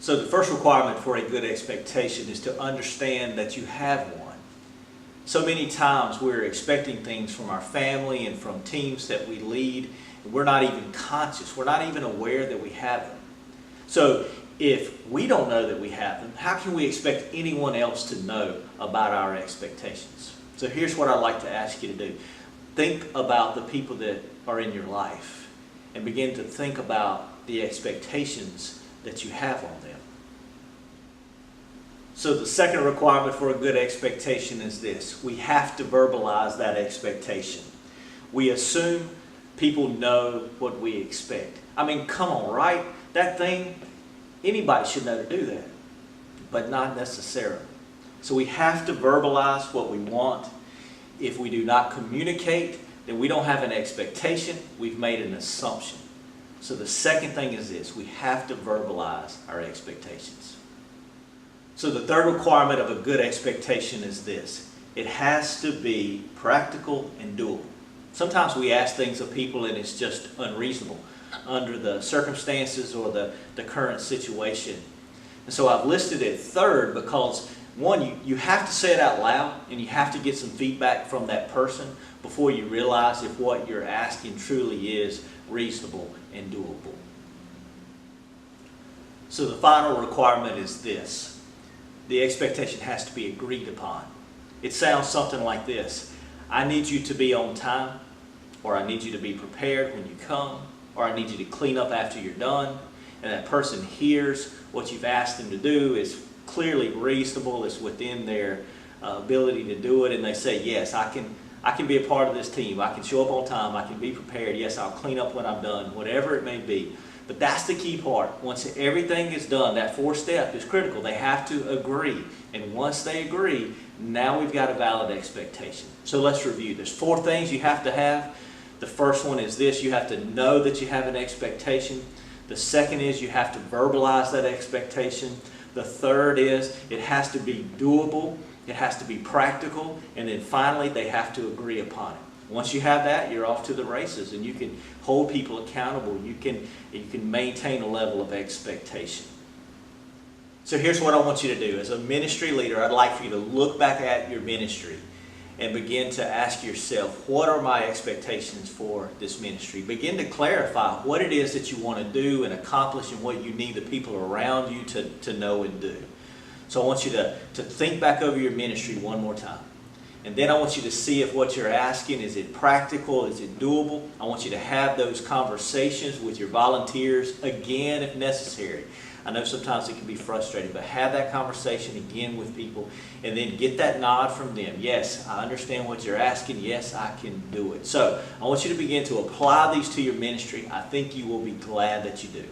So the first requirement for a good expectation is to understand that you have one. So many times we're expecting things from our family and from teams that we lead, and we're not even conscious, we're not even aware that we have them. So if we don't know that we have them, how can we expect anyone else to know about our expectations? So here's what I'd like to ask you to do. Think about the people that are in your life and begin to think about the expectations that you have on them. So the second requirement for a good expectation is this. We have to verbalize that expectation. We assume people know what we expect. I mean, come on, right? That thing, anybody should know to do that, but not necessarily. So we have to verbalize what we want. If we do not communicate, then we don't have an expectation, we've made an assumption. So the second thing is this, we have to verbalize our expectations. So the third requirement of a good expectation is this, it has to be practical and doable. Sometimes we ask things of people and it's just unreasonable under the circumstances or the current situation. And so I've listed it third because one, you have to say it out loud and you have to get some feedback from that person before you realize if what you're asking truly is reasonable and doable. So the final requirement is this. The expectation has to be agreed upon. It sounds something like this. I need you to be on time, or I need you to be prepared when you come, or I need you to clean up after you're done. And that person hears what you've asked them to do is clearly reasonable, it's within their ability to do it, and they say, yes, I can be a part of this team. I can show up on time. I can be prepared. Yes, I'll clean up when I'm done, whatever it may be. But that's the key part. Once everything is done, that fourth step is critical. They have to agree. And once they agree, now we've got a valid expectation. So let's review. There's 4 things you have to have. The first one is this. You have to know that you have an expectation. The second is you have to verbalize that expectation. The third is it has to be doable. It has to be practical. And then finally, they have to agree upon it. Once you have that, you're off to the races and you can hold people accountable. You can maintain a level of expectation. So here's what I want you to do. As a ministry leader, I'd like for you to look back at your ministry and begin to ask yourself, what are my expectations for this ministry? Begin to clarify what it is that you want to do and accomplish and what you need the people around you to know and do. So I want you to think back over your ministry one more time. And then I want you to see if what you're asking, is it practical, is it doable? I want you to have those conversations with your volunteers again if necessary. I know sometimes it can be frustrating, but have that conversation again with people and then get that nod from them. Yes, I understand what you're asking. Yes, I can do it. So I want you to begin to apply these to your ministry. I think you will be glad that you do.